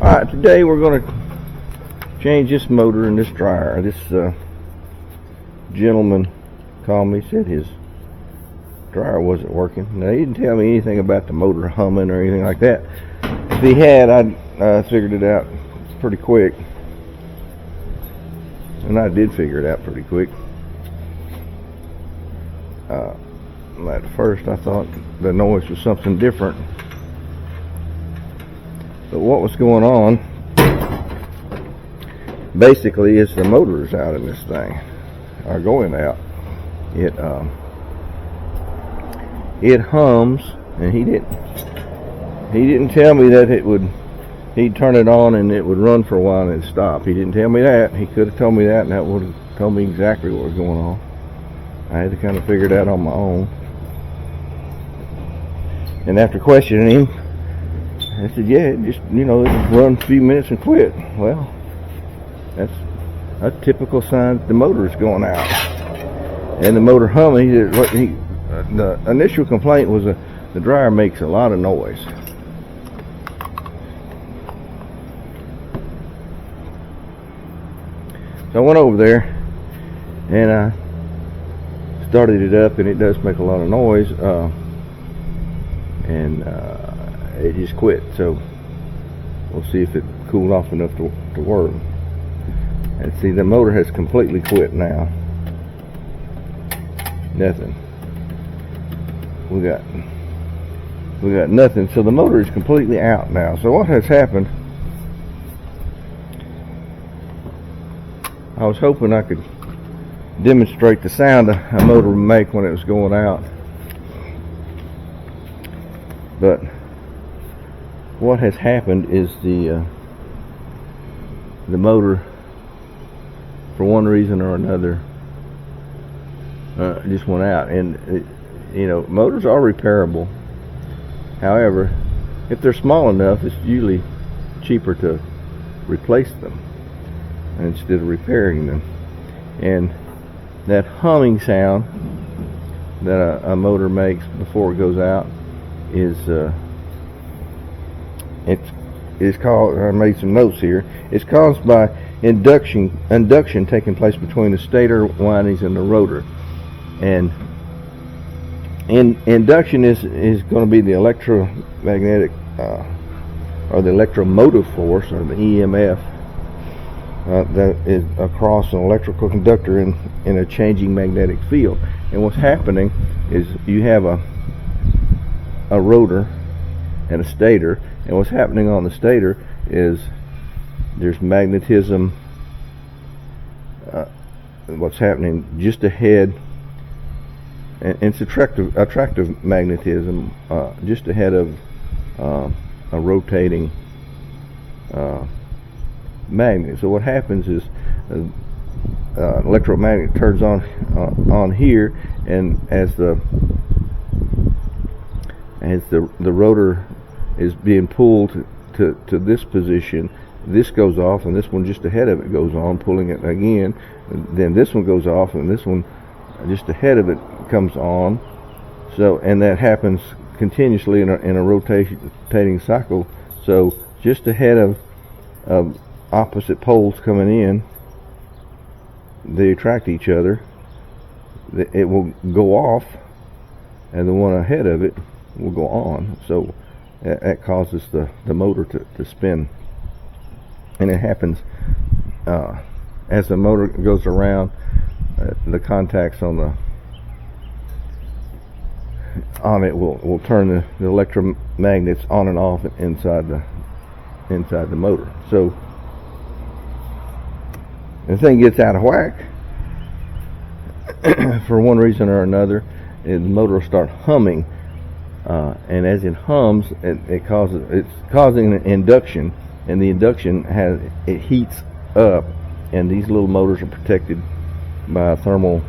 Alright, today we're going to change this motor in this dryer. This gentleman called me, said his dryer wasn't working. Now, he didn't tell me anything about the motor humming or anything like that. If he had, I'd figured it out pretty quick. And I did figure it out pretty quick. At first I thought the noise was something different. But what was going on basically is the motor is out in this thing, or going out. It hums, and he didn't tell me that he'd turn it on and it would run for a while and it'd stop. He didn't tell me that. He could have told me that, and that would have told me exactly what was going on. I had to kind of figure it out on my own. And after questioning him, I said, yeah, it just run a few minutes and quit. Well, that's a typical sign the motor is going out. And the motor humming, the initial complaint was the dryer makes a lot of noise. So I went over there and I started it up, and it does make a lot of noise, and it just quit. So we'll see if it cooled off enough to work. And see, the motor has completely quit now. Nothing. We got nothing. So the motor is completely out now. So what has happened, I was hoping I could demonstrate the sound a motor would make when it was going out. But what has happened is the motor, for one reason or another, just went out. And motors are repairable. However, if they're small enough, it's usually cheaper to replace them instead of repairing them. And that humming sound that a motor makes before it goes out is it's called, I made some notes here, it's caused by induction taking place between the stator windings and the rotor. And induction is going to be the electromagnetic or the electromotive force, or the EMF, that is across an electrical conductor in a changing magnetic field. And what's happening is you have a rotor and a stator, and what's happening on the stator is there's magnetism. What's happening just ahead, and it's attractive magnetism just ahead of a rotating magnet. So what happens is electromagnet turns on here, and as the rotor is being pulled to this position, this goes off, and this one just ahead of it goes on, pulling it again. Then this one goes off, and this one just ahead of it comes on. So, and that happens continuously in a rotating cycle. So just ahead of opposite poles coming in, they attract each other. It will go off, and the one ahead of it will go on. So that causes the motor to spin. And it happens as the motor goes around, the contacts on it will turn the electromagnets on and off inside the motor. So the thing gets out of whack for one reason or another, and the motor will start humming, and as it hums, it's causing an induction, and the induction it heats up, and these little motors are protected by a thermal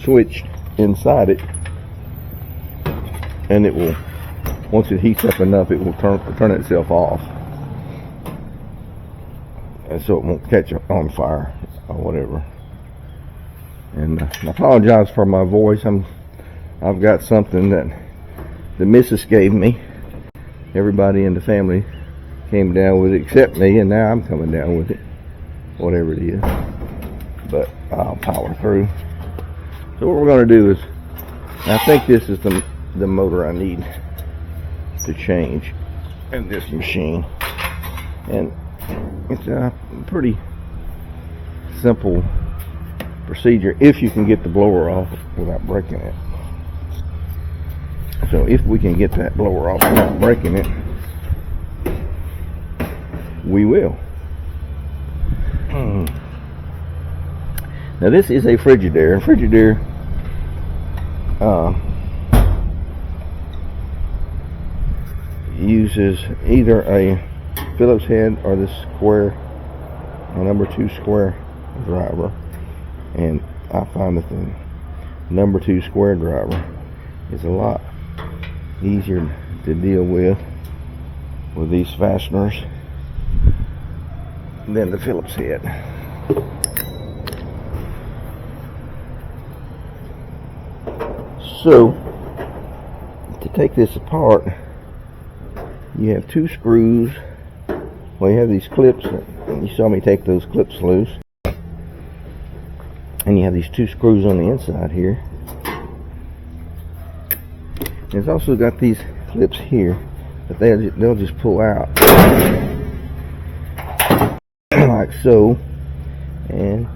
switch inside it, and it will, once it heats up enough, it will turn itself off, and so it won't catch on fire or whatever. And I apologize for my voice. I've got something that the missus gave me, everybody in the family came down with it except me, and now I'm coming down with it, whatever it is. But I'll power through. So what we're going to do is, I think this is the motor I need to change in this machine, and it's a pretty simple procedure if you can get the blower off without breaking it. So if we can get that blower off without breaking it, we will. Now this is a Frigidaire, and Frigidaire uses either a Phillips head or this square, number 2 square driver, and I find that the number 2 square driver is a lot easier to deal with these fasteners than the Phillips head. So to take this apart, you have 2 screws. Well, you have these clips, and you saw me take those clips loose, and you have these 2 screws on the inside here. It's also got these clips here, but they'll just pull out like so, and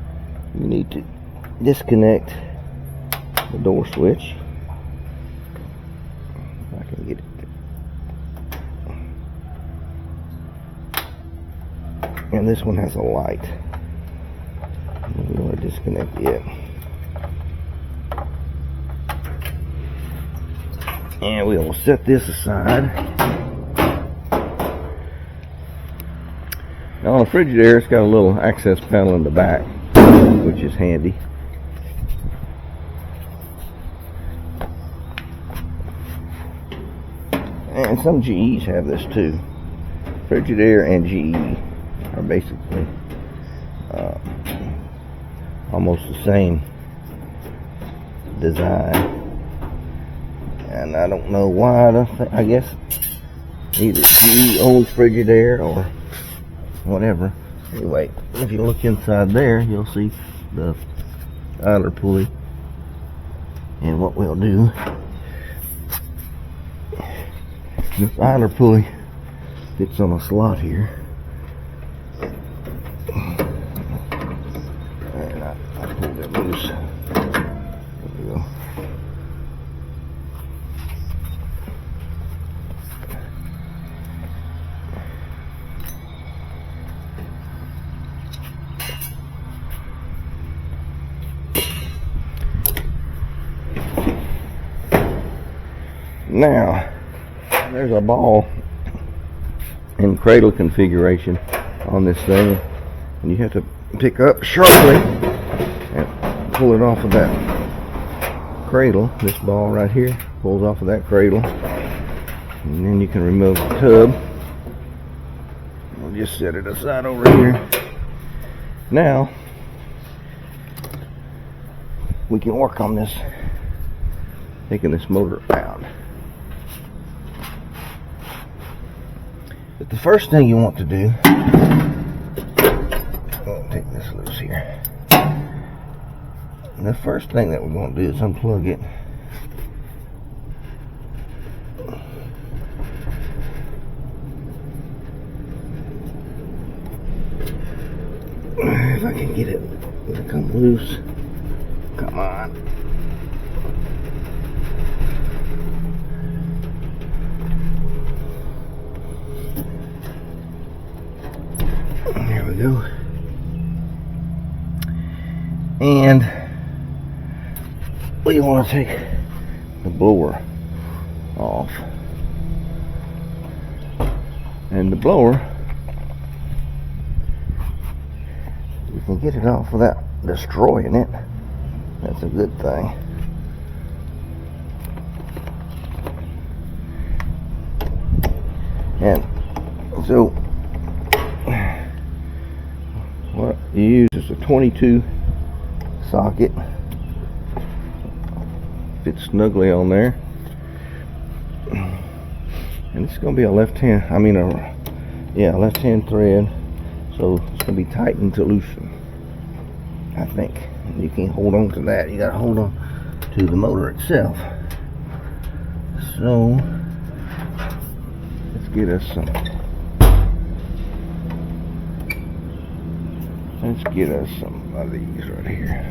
you need to disconnect the door switch. If I can get it. And this one has a light. We don't want to disconnect yet. And we will set this aside. Now on the Frigidaire, it's got a little access panel in the back, which is handy. And some GEs have this too. Frigidaire and GE are basically almost the same design. And I don't know why. I guess either GE owns Frigidaire or whatever. Anyway, if you look inside there, you'll see the idler pulley. And what we'll do, this idler pulley fits on a slot here. And I pulled it loose. There we go. Now, there's a ball and cradle configuration on this thing, and you have to pick up sharply and pull it off of that cradle. This ball right here pulls off of that cradle, and then you can remove the tub. We'll just set it aside over here. Now we can work on this, taking this motor out. But the first thing you want to do, I'll take this loose here. And the first thing that we're going to do is unplug it. If I can get it to come loose. Come on. There we go. And we want to take the blower off. And the blower, you can get it off without destroying it. That's a good thing. And so what you use is a 22 socket. Fits snugly on there. And And it's going to be a left-hand, left-hand thread. So it's going to be tightened to loosen, I think. And you can't hold on to that. You got to hold on to the motor itself. So let's get us some. Let's get us some of these right here.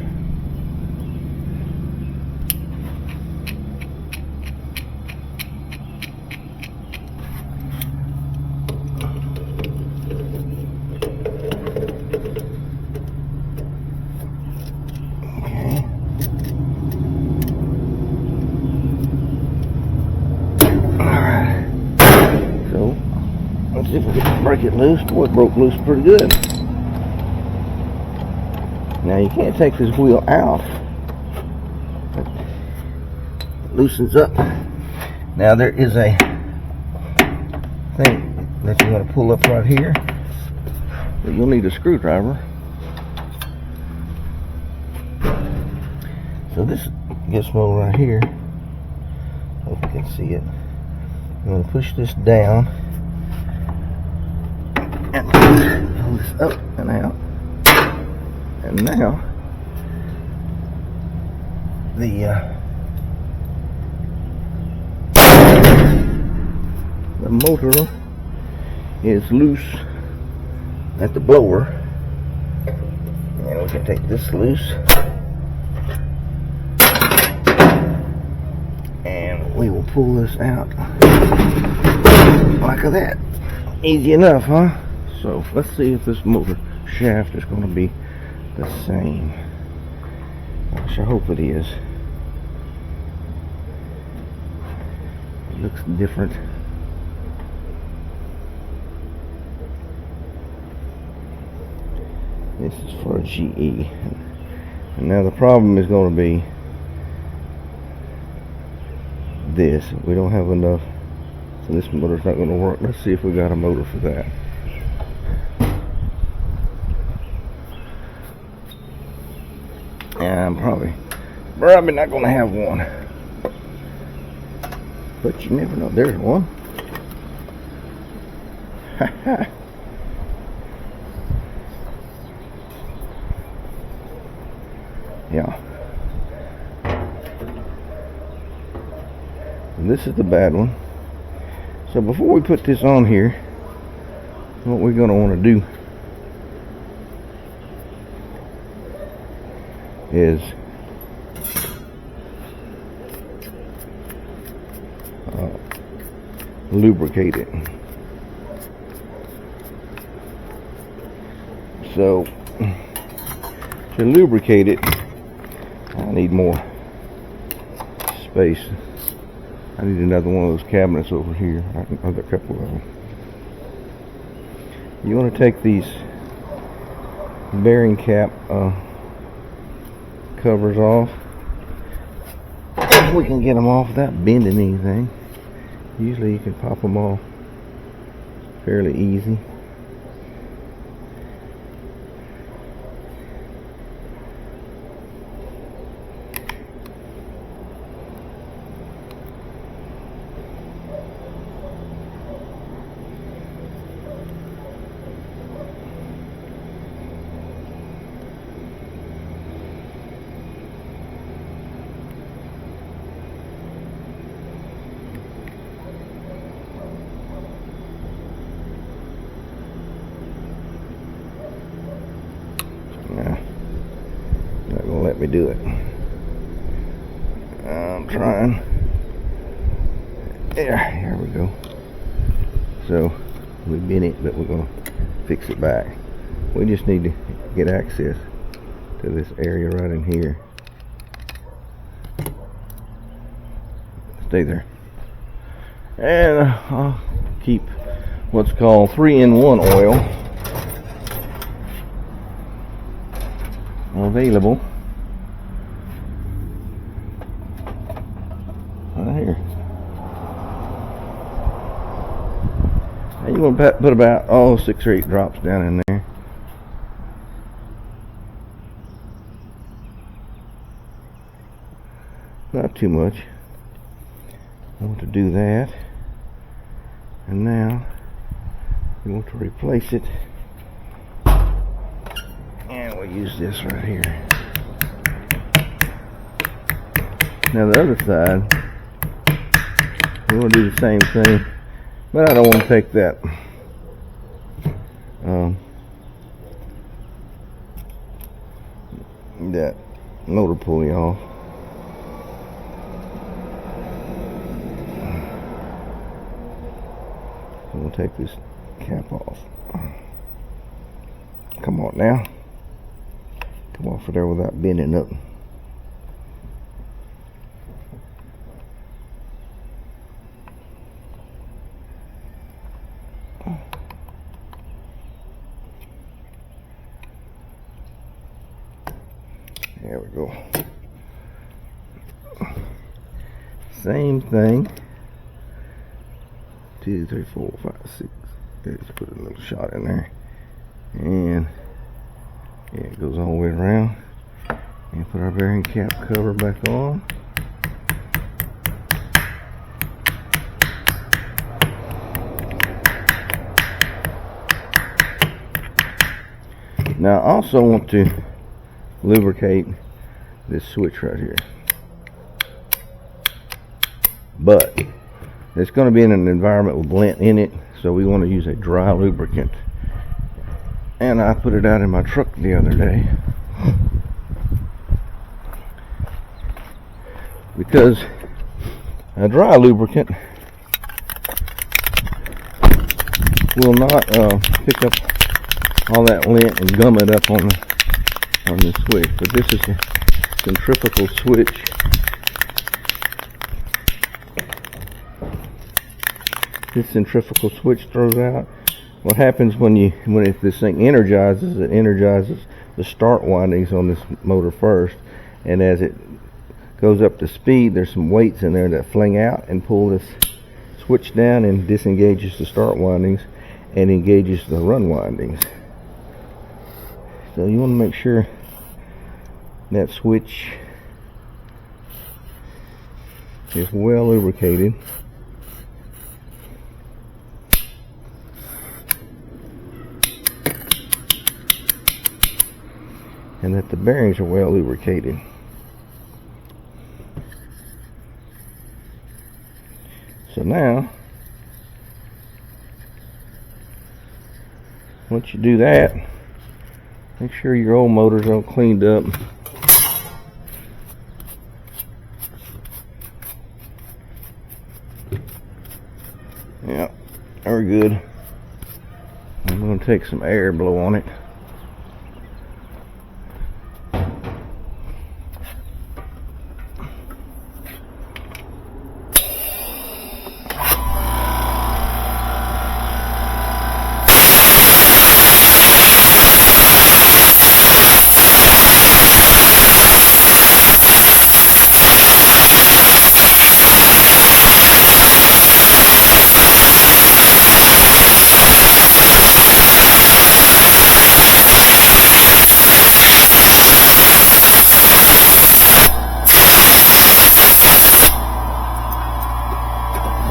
Okay. Alright. So, let's see if we can break it loose. Boy, it broke loose pretty good. Now you can't take this wheel out. It loosens up. Now there is a thing that you want to pull up right here. But you'll need a screwdriver. So this gizmo right here, hope you can see it. I'm going to push this down and pull this up and out. And now the motor is loose at the blower, and we can take this loose and we will pull this out like that. Easy enough, huh? So let's see if this motor shaft is going to be the same. I sure hope it is. It looks different. This is for a GE. And now the problem is going to be this. We don't have enough, so this motor's not going to work. Let's see if we got a motor for that. Yeah, I'm probably not going to have one, but you never know. There's one. Yeah. And this is the bad one. So before we put this on here, what we're going to want to do is lubricate it. So to lubricate it, I need more space. I need another one of those cabinets over here. I've got a couple of them. You want to take these bearing cap covers off, if we can get them off without bending anything. Usually you can pop them off fairly easy. Not gonna let me do it. I'm trying. Yeah, here we go. So we bent it, but we're gonna fix it back. We just need to get access to this area right in here. Stay there. And I'll keep what's called 3-in-1 oil available right here. And you want to put about 6 or 8 drops down in there. Not too much. I want to do that. And now we want to replace it, and we'll use this right here. Now the other side, we want to do the same thing, but I don't want to take that that motor pulley off. So we'll take this cap off. Come on now. Come off of there without bending up. There we go. Same thing. 2, 3, 4, 5, 6. Let's put a little shot in there. And yeah, it goes all the way around. And put our bearing cap cover back on. Now I also want to lubricate this switch right here, but it's going to be in an environment with lint in it, so we want to use a dry lubricant. And I put it out in my truck the other day because a dry lubricant will not pick up all that lint and gum it up on the switch. But this is a centrifugal switch. This centrifugal switch throws out. What happens if this thing energizes, it energizes the start windings on this motor first, and as it goes up to speed, there's some weights in there that fling out and pull this switch down and disengages the start windings and engages the run windings. So you want to make sure that switch is well lubricated. And that the bearings are well lubricated. So now, once you do that, make sure your old motor's all cleaned up. Yeah, we're good. I'm going to take some air, blow on it.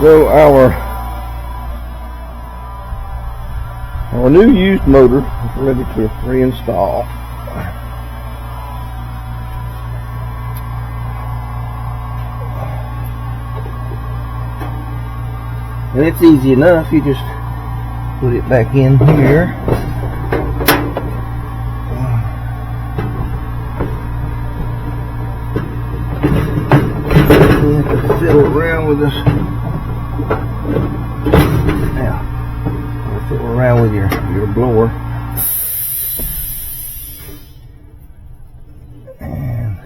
So our new used motor is ready to reinstall. And it's easy enough, you just put it back in here. You have to fiddle around with this. Now, fiddle around with your blower. And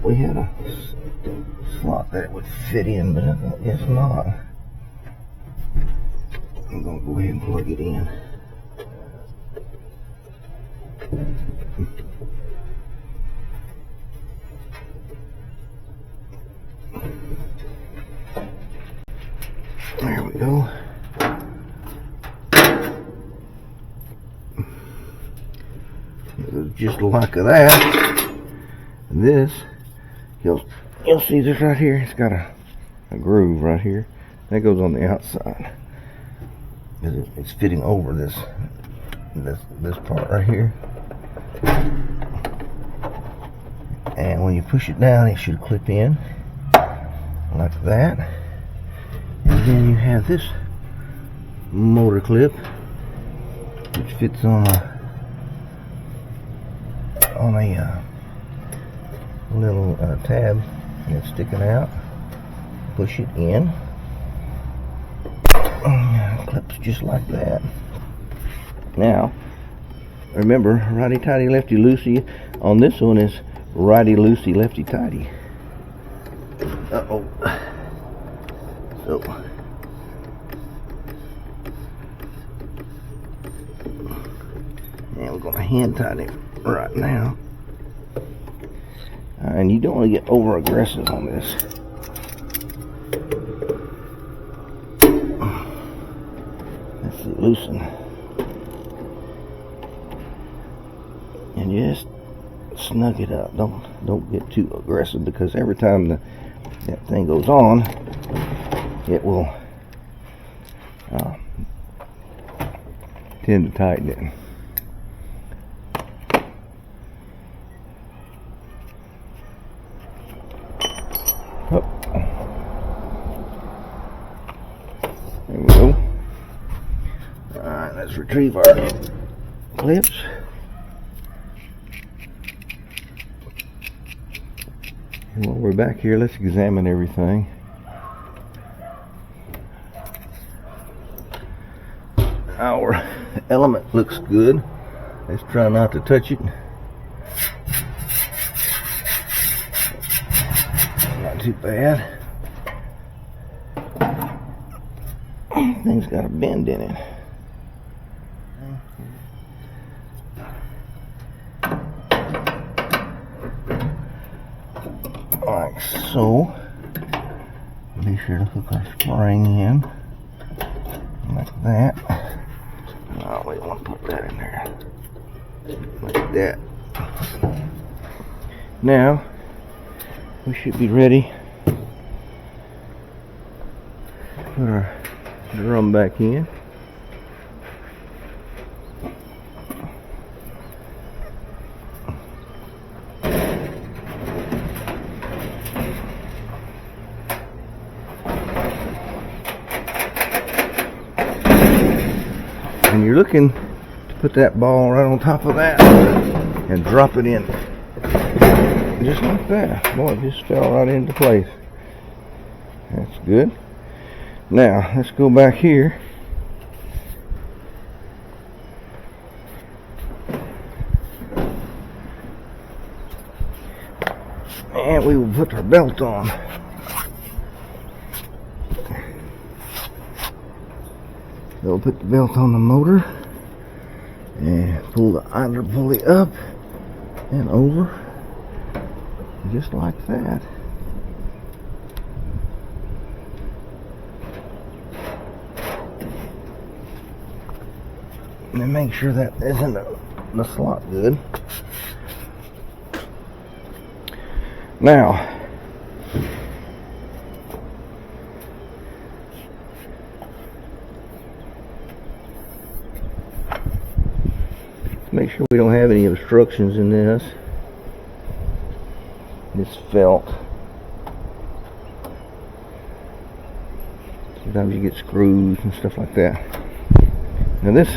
we had a slot that would fit in, but I guess not. I'm going to go ahead and plug it in. There we go. Just like that. And this you'll see this right here. It's got a groove right here. That goes on the outside. It's fitting over this part right here. And when you push it down, it should clip in like that. And then you have this motor clip, which fits on a little tab that's sticking out. Push it in. Clips just like that. Now, remember, righty-tighty, lefty-loosey. On this one is righty-loosey, lefty-tighty. Uh-oh. So, and we're going to hand tighten it right now. And you don't want to get over aggressive on this. Let's loosen. And just snug it up. Don't get too aggressive, because every time that thing goes on, it will tend to tighten it. Oh. There we go. Alright, let's retrieve our clips. And while we're back here, let's examine everything. Our element looks good. Let's try not to touch it. Not too bad. Thing's got a bend in it. Like so. Be sure to hook our spring in like that. No, we don't want to put that in there. Like that. Now we should be ready to put our drum back in. And you're looking to put that ball right on top of that and drop it in just like that. Boy, it just fell right into place. That's good. Now let's go back here. And we will put our belt on. So we'll put the belt on the motor and pull the idler pulley up and over, just like that. And then make sure that is in the slot good. Now, make sure we don't have any obstructions in this felt. Sometimes you get screws and stuff like that. Now this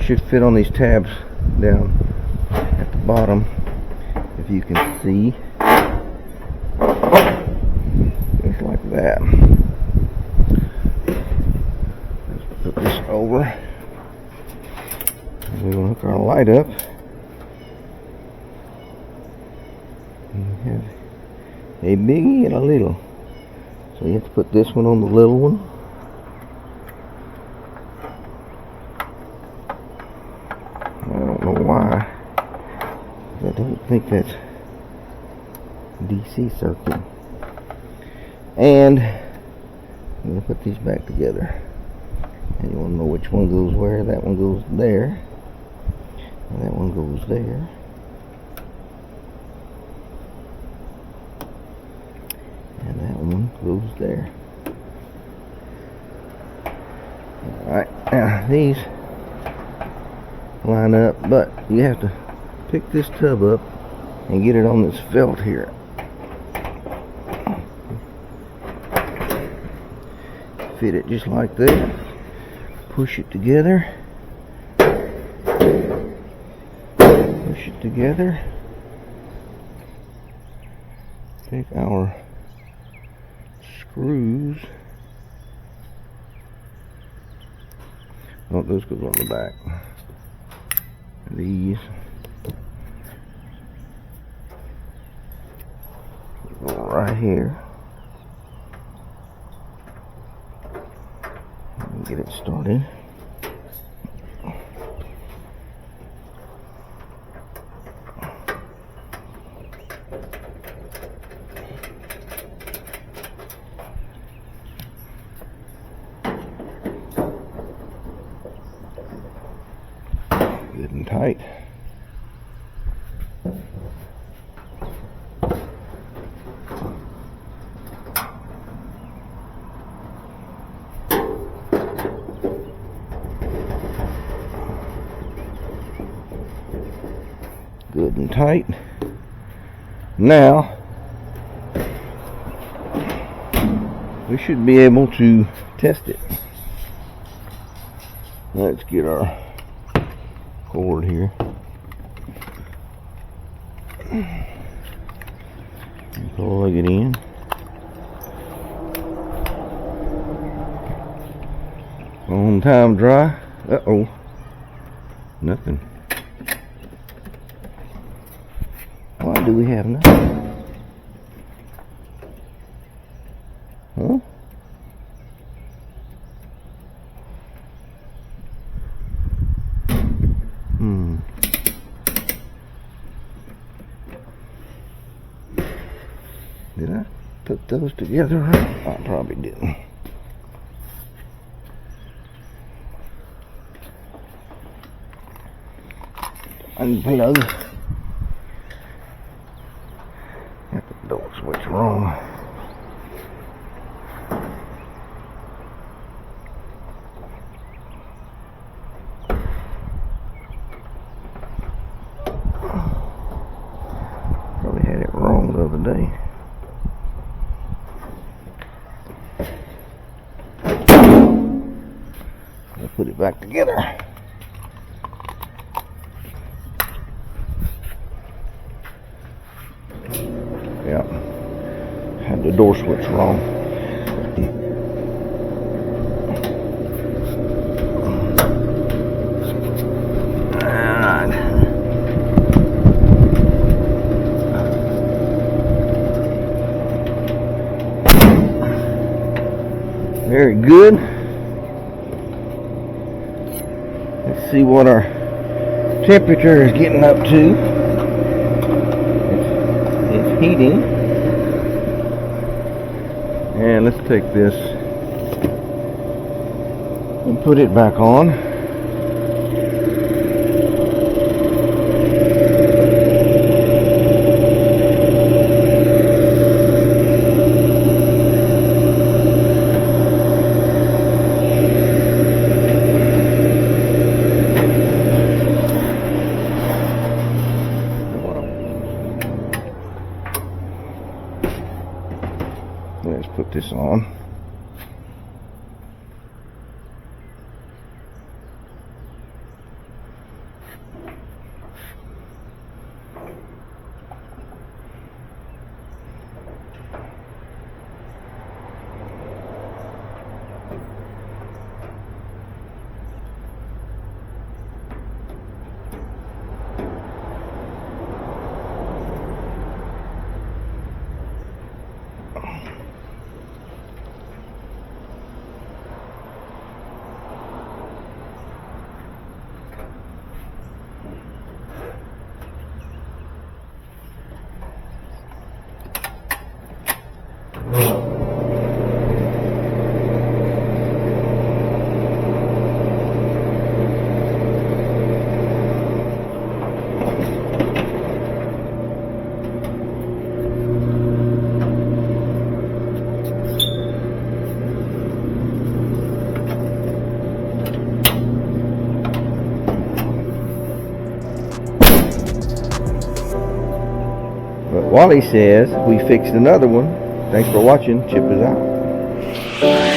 should fit on these tabs down at the bottom, if you can see, just like that. Let's put this over. We're going to hook our light up. And we have a biggie and a little. So you have to put this one on the little one. I don't know why. I don't think that's DC circuit. And I'm going to put these back together. And you want to know which one goes where. That one goes there. And that one goes there. right there. Alright, now these line up, but you have to pick this tub up and get it on this felt here. Fit it just like that. Push it together. Push it together. Take our screws. Oh, those goes on the back. These go right here. Get it started. Good and tight. Good and tight. Now we should be able to test it. Let's get our cord here. Plug it in. On time dry. Uh-oh. Nothing. Why do we have nothing? Huh? Did I put those together right? I probably didn't. Unplug. Got the door switch wrong. Probably had it wrong the other day. I'll put it back together. Yeah, had the door switch wrong. Alright. Very good. Let's see what our temperature is getting up to. Heating. And let's take this and put it back on. Let's put this on. But Wally says we fixed another one. Thanks for watching. Chip is out.